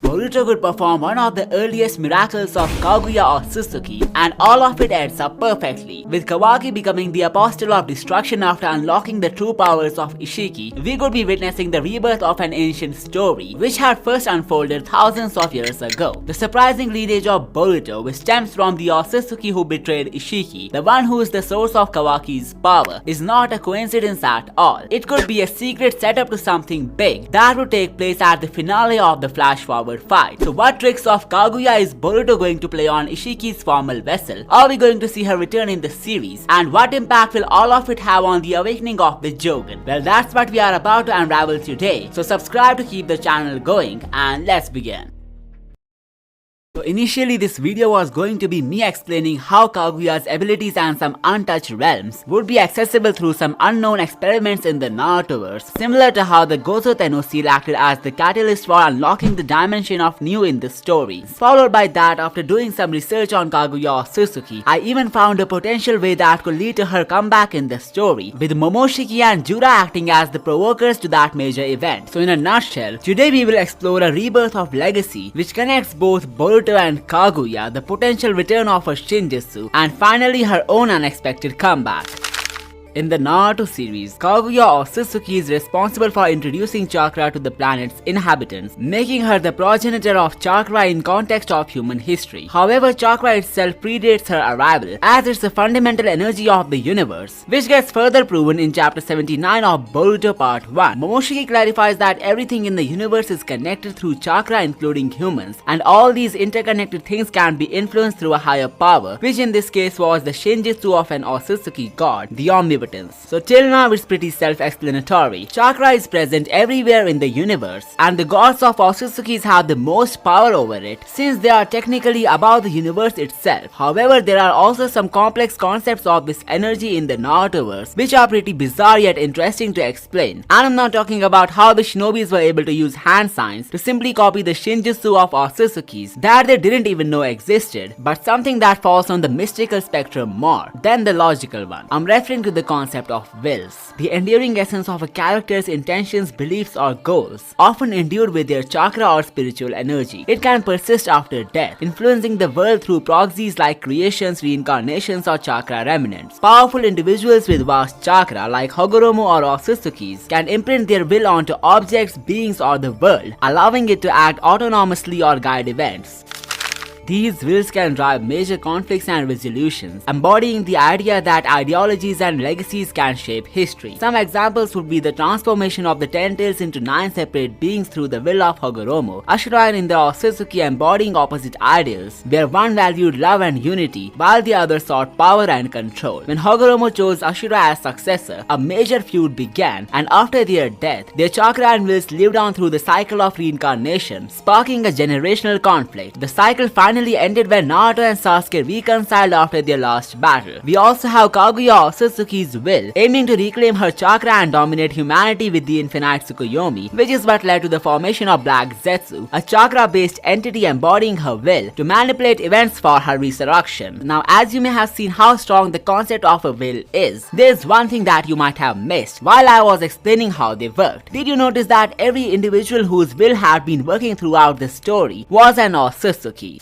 Boruto could perform one of the earliest miracles of Kaguya Otsutsuki, and all of it ends up perfectly. With Kawaki becoming the apostle of destruction after unlocking the true powers of Ishhiki, we could be witnessing the rebirth of an ancient story, which had first unfolded thousands of years ago. The surprising lineage of Boruto, which stems from the Otsutsuki who betrayed Ishhiki, the one who is the source of Kawaki's power, is not a coincidence at all. It could be a secret setup to something big that would take place at the finale of the flashforward fight. So what tricks of Kaguya is Boruto going to play on Ishiki's formal vessel? Are we going to see her return in the series? And what impact will all of it have on the awakening of the Jougan? Well, that's what we are about to unravel today. So subscribe to keep the channel going, and let's begin. So initially this video was going to be me explaining how Kaguya's abilities and some untouched realms would be accessible through some unknown experiments in the Narutoverse, similar to how the Gozo Tenno seal acted as the catalyst for unlocking the dimension of new in the story. Followed by that, after doing some research on Kaguya Otsutsuki, I even found a potential way that could lead to her comeback in the story, with Momoshiki and Jura acting as the provokers to that major event. So in a nutshell, today we will explore a rebirth of legacy which connects both Boruto and Kaguya, the potential return of her Shinjutsu, and finally her own unexpected comeback. In the Naruto series, Kaguya Otsutsuki is responsible for introducing chakra to the planet's inhabitants, making her the progenitor of chakra in context of human history. However, chakra itself predates her arrival, as it's the fundamental energy of the universe, which gets further proven in chapter 79 of Boruto Part 1. Momoshiki clarifies that everything in the universe is connected through chakra, including humans, and all these interconnected things can be influenced through a higher power, which in this case was the Shinjutsu of an Otsutsuki god, the Omnipotent. So till now it's pretty self-explanatory. Chakra is present everywhere in the universe, and the gods of Otsutsukis have the most power over it, since they are technically above the universe itself. However, there are also some complex concepts of this energy in the Narutoverse, which are pretty bizarre yet interesting to explain. And I'm not talking about how the shinobis were able to use hand signs to simply copy the Shinjutsu of Otsutsukis that they didn't even know existed, but something that falls on the mystical spectrum more than the logical one. I'm referring to the concept of wills, the enduring essence of a character's intentions, beliefs, or goals, often endued with their chakra or spiritual energy. It can persist after death, influencing the world through proxies like creations, reincarnations, or chakra remnants. Powerful individuals with vast chakra like Hagoromo or Otsutsukis can imprint their will onto objects, beings, or the world, allowing it to act autonomously or guide events. These wills can drive major conflicts and resolutions, embodying the idea that ideologies and legacies can shape history. Some examples would be the transformation of the Ten Tails into 9 separate beings through the will of Hagoromo, Ashura in the Otsutsuki embodying opposite ideals, where one valued love and unity, while the other sought power and control. When Hagoromo chose Ashura as successor, a major feud began, and after their death, their chakra and wills lived on through the cycle of reincarnation, sparking a generational conflict. The cycle finally ended when Naruto and Sasuke reconciled after their last battle. We also have Kaguya Otsutsuki's will, aiming to reclaim her chakra and dominate humanity with the infinite Tsukuyomi, which is what led to the formation of Black Zetsu, a chakra-based entity embodying her will to manipulate events for her resurrection. Now, as you may have seen how strong the concept of a will is, there's one thing that you might have missed while I was explaining how they worked. Did you notice that every individual whose will had been working throughout the story was an Otsutsuki?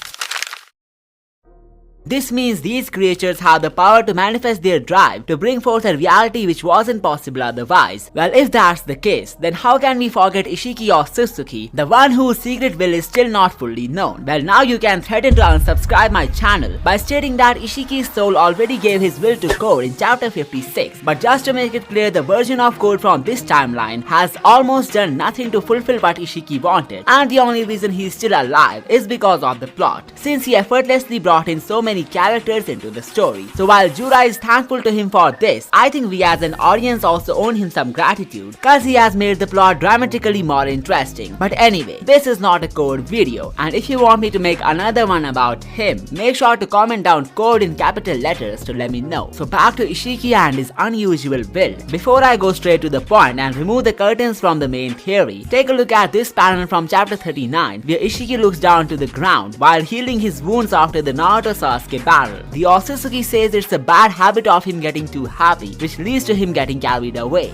This means these creatures have the power to manifest their drive to bring forth a reality which wasn't possible otherwise. Well, if that's the case, then how can we forget Ishhiki Otsutsuki, the one whose secret will is still not fully known? Well, now you can threaten to unsubscribe my channel by stating that Ishiki's soul already gave his will to Code in chapter 56, but just to make it clear, the version of Code from this timeline has almost done nothing to fulfill what Ishhiki wanted, and the only reason he's still alive is because of the plot, since he effortlessly brought in so many characters into the story. So while Jura is thankful to him for this, I think we as an audience also owe him some gratitude, cause he has made the plot dramatically more interesting. But anyway, this is not a Code video, and if you want me to make another one about him, make sure to comment down Code in capital letters to let me know. So back to Ishhiki and his unusual will. Before I go straight to the point and remove the curtains from the main theory, take a look at this panel from chapter 39, where Ishhiki looks down to the ground while healing his wounds after the Naruto Sasuke battle. The Otsutsuki says it's a bad habit of him getting too happy, which leads to him getting carried away.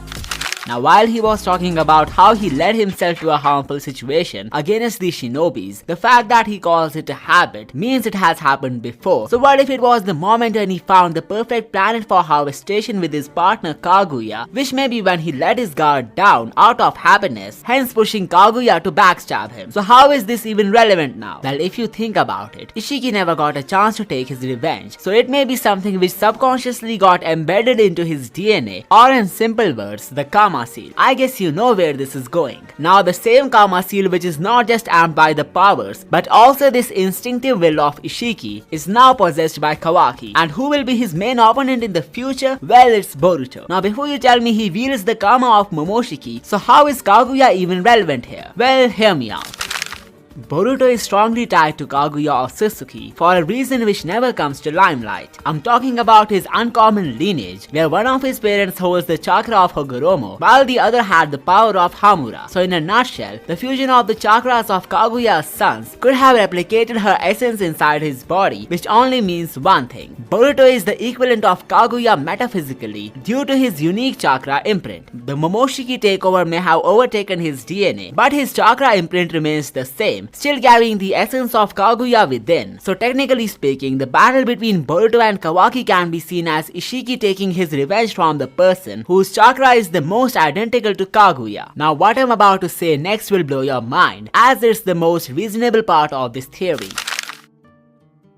Now while he was talking about how he led himself to a harmful situation against the shinobis, the fact that he calls it a habit means it has happened before. So what if it was the moment when he found the perfect planet for harvestation with his partner Kaguya, which may be when he let his guard down out of happiness, hence pushing Kaguya to backstab him. So how is this even relevant now? Well, if you think about it, Ishhiki never got a chance to take his revenge, so it may be something which subconsciously got embedded into his DNA, or in simple words, the karma seal. I guess you know where this is going. Now the same karma seal which is not just amped by the powers, but also this instinctive will of Ishhiki is now possessed by Kawaki. And who will be his main opponent in the future? Well, it's Boruto. Now before you tell me he wields the karma of Momoshiki, so how is Kaguya even relevant here? Well, hear me out. Boruto is strongly tied to Kaguya Otsutsuki for a reason which never comes to limelight. I'm talking about his uncommon lineage, where one of his parents holds the chakra of Hagoromo, while the other had the power of Hamura. So in a nutshell, the fusion of the chakras of Kaguya's sons could have replicated her essence inside his body, which only means one thing. Boruto is the equivalent of Kaguya metaphysically due to his unique chakra imprint. The Momoshiki takeover may have overtaken his DNA, but his chakra imprint remains the same, still carrying the essence of Kaguya within. So technically speaking, the battle between Boruto and Kawaki can be seen as Ishhiki taking his revenge from the person whose chakra is the most identical to Kaguya. Now what I'm about to say next will blow your mind, as it's the most reasonable part of this theory.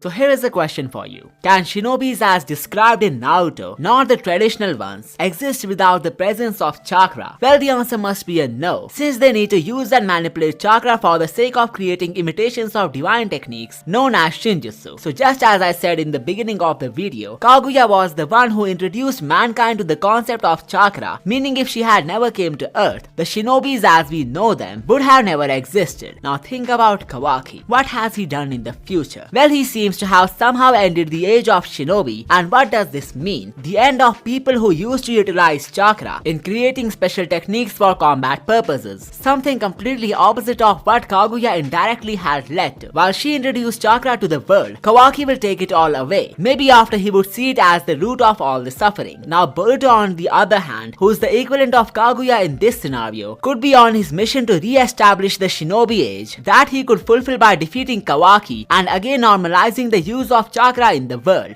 So here is a question for you. Can shinobis as described in Naruto, not the traditional ones, exist without the presence of chakra? Well, the answer must be a no, since they need to use and manipulate chakra for the sake of creating imitations of divine techniques known as shinjutsu. So just as I said in the beginning of the video, Kaguya was the one who introduced mankind to the concept of chakra, meaning if she had never came to earth, the shinobis as we know them would have never existed. Now think about Kawaki. What has he done in the future? Well, he seems to have somehow ended the age of shinobi. And what does this mean? The end of people who used to utilize chakra in creating special techniques for combat purposes. Something completely opposite of what Kaguya indirectly had led to. While she introduced chakra to the world, Kawaki will take it all away. Maybe after he would see it as the root of all the suffering. Now Boruto on the other hand, who is the equivalent of Kaguya in this scenario, could be on his mission to re-establish the shinobi age that he could fulfill by defeating Kawaki and again normalizing the use of chakra in the world.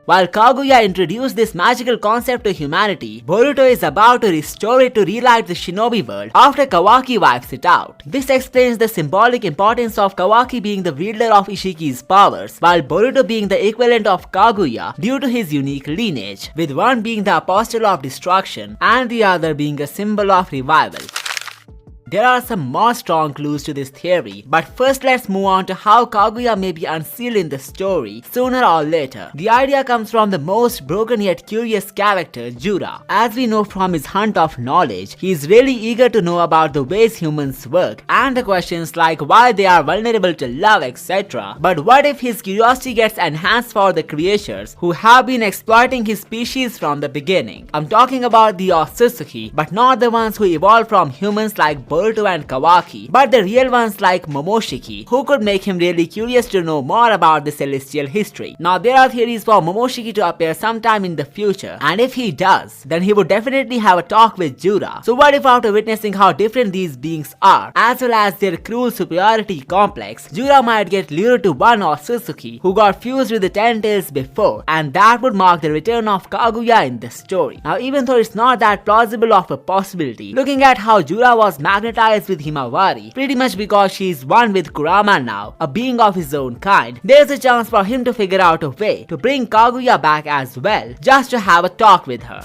While Kaguya introduced this magical concept to humanity, Boruto is about to restore it to relight the shinobi world after Kawaki wipes it out. This explains the symbolic importance of Kawaki being the wielder of Ishiki's powers, while Boruto being the equivalent of Kaguya due to his unique lineage, with one being the apostle of destruction and the other being a symbol of revival. There are some more strong clues to this theory, but first let's move on to how Kaguya may be unsealed in the story sooner or later. The idea comes from the most broken yet curious character, Jura. As we know from his hunt of knowledge, he is really eager to know about the ways humans work and the questions like why they are vulnerable to love, etc. But what if his curiosity gets enhanced for the creatures who have been exploiting his species from the beginning? I'm talking about the Otsutsuki, but not the ones who evolved from humans like Boruto and Kawaki, but the real ones like Momoshiki, who could make him really curious to know more about the celestial history. Now there are theories for Momoshiki to appear sometime in the future, and if he does, then he would definitely have a talk with Jura. So what if after witnessing how different these beings are, as well as their cruel superiority complex, Jura might get lured to one Otsutsuki who got fused with the Ten Tails before, and that would mark the return of Kaguya in the story. Now even though it's not that plausible of a possibility, looking at how Jura was magnetized with Himawari, pretty much because she's one with Kurama now, a being of his own kind, there's a chance for him to figure out a way to bring Kaguya back as well, just to have a talk with her.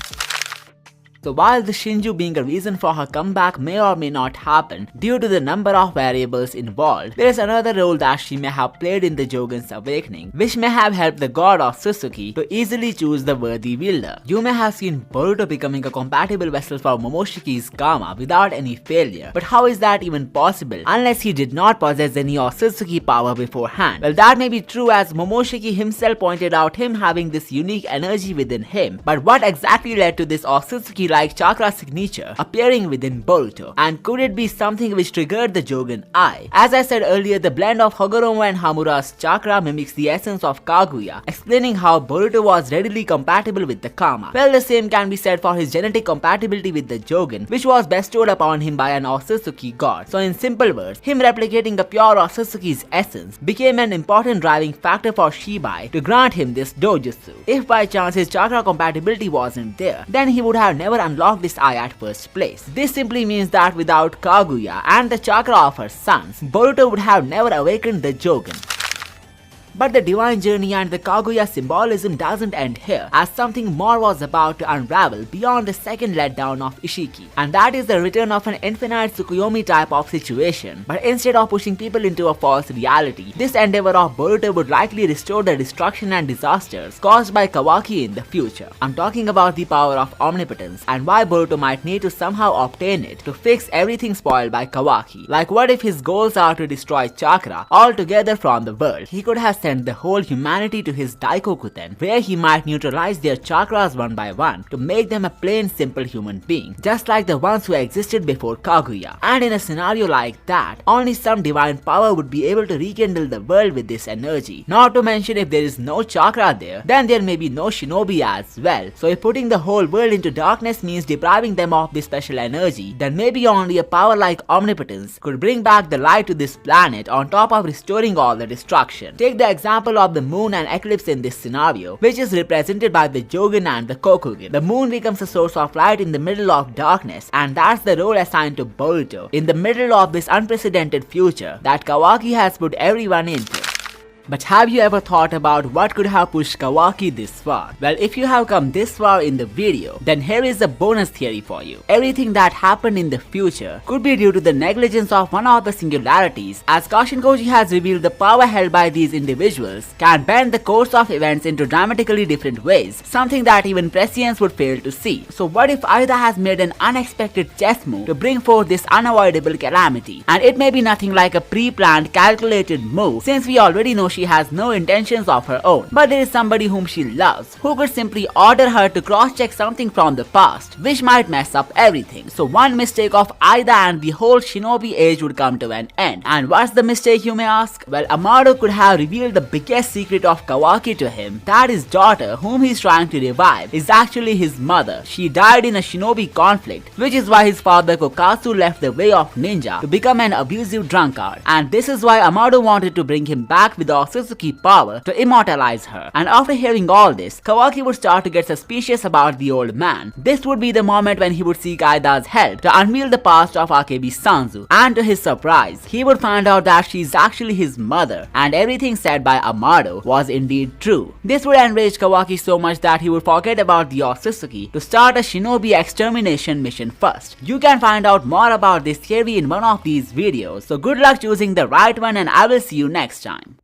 So while the Shinju being a reason for her comeback may or may not happen due to the number of variables involved, there is another role that she may have played in the Jougan's awakening, which may have helped the god Otsutsuki to easily choose the worthy wielder. You may have seen Boruto becoming a compatible vessel for Momoshiki's karma without any failure, but how is that even possible unless he did not possess any Otsutsuki power beforehand? Well, that may be true, as Momoshiki himself pointed out him having this unique energy within him, but what exactly led to this Otsutsuki Ishhiki-like chakra signature appearing within Boruto? And could it be something which triggered the Jougan eye? As I said earlier, the blend of Hagoromo and Hamura's chakra mimics the essence of Kaguya, explaining how Boruto was readily compatible with the Kama. Well, the same can be said for his genetic compatibility with the Jougan, which was bestowed upon him by an Otsutsuki god. So in simple words, him replicating a pure Otsutsuki's essence became an important driving factor for Shibai to grant him this dojutsu. If by chance his chakra compatibility wasn't there, then he would have never unlocked this eye at first place. This simply means that without Kaguya and the chakra of her sons, Boruto would have never awakened the Jougan. But the divine journey and the Kaguya symbolism doesn't end here, as something more was about to unravel beyond the second letdown of Ishhiki, and that is the return of an infinite Tsukuyomi type of situation. But instead of pushing people into a false reality, this endeavor of Boruto would likely restore the destruction and disasters caused by Kawaki in the future. I'm talking about the power of omnipotence and why Boruto might need to somehow obtain it to fix everything spoiled by Kawaki. Like, what if his goals are to destroy chakra altogether from the world? He could have sent the whole humanity to his Daikokuten, where he might neutralize their chakras one by one to make them a plain simple human being, just like the ones who existed before Kaguya. And in a scenario like that, only some divine power would be able to rekindle the world with this energy. Not to mention, if there is no chakra there, then there may be no shinobi as well. So if putting the whole world into darkness means depriving them of this special energy, then maybe only a power like omnipotence could bring back the light to this planet on top of restoring all the destruction. Take the example of the moon and eclipse in this scenario, which is represented by the Jougan and the Kokugin. The moon becomes a source of light in the middle of darkness, and that's the role assigned to Boruto in the middle of this unprecedented future that Kawaki has put everyone into. But have you ever thought about what could have pushed Kawaki this far? Well, if you have come this far in the video, then here is a bonus theory for you. Everything that happened in the future could be due to the negligence of one of the singularities, as Kashinkoji has revealed the power held by these individuals can bend the course of events into dramatically different ways, something that even prescience would fail to see. So what if Aida has made an unexpected chess move to bring forth this unavoidable calamity? And it may be nothing like a pre-planned, calculated move, since we already know she has no intentions of her own, but there is somebody whom she loves who could simply order her to cross-check something from the past, which might mess up everything. So one mistake of Aida and the whole shinobi age would come to an end. And what's the mistake, you may ask? Well, Amado could have revealed the biggest secret of Kawaki to him, that his daughter, whom he's trying to revive, is actually his mother. She died in a shinobi conflict, which is why his father Kokatsu left the way of ninja to become an abusive drunkard. And this is why Amado wanted to bring him back with the Otsutsuki power to immortalize her. And after hearing all this, Kawaki would start to get suspicious about the old man. This would be the moment when he would seek Aida's help to unveil the past of Akebi Sanzu, and to his surprise, he would find out that she is actually his mother, and everything said by Amado was indeed true. This would enrage Kawaki so much that he would forget about the Otsutsuki to start a shinobi extermination mission first. You can find out more about this theory in one of these videos, so good luck choosing the right one, and I will see you next time.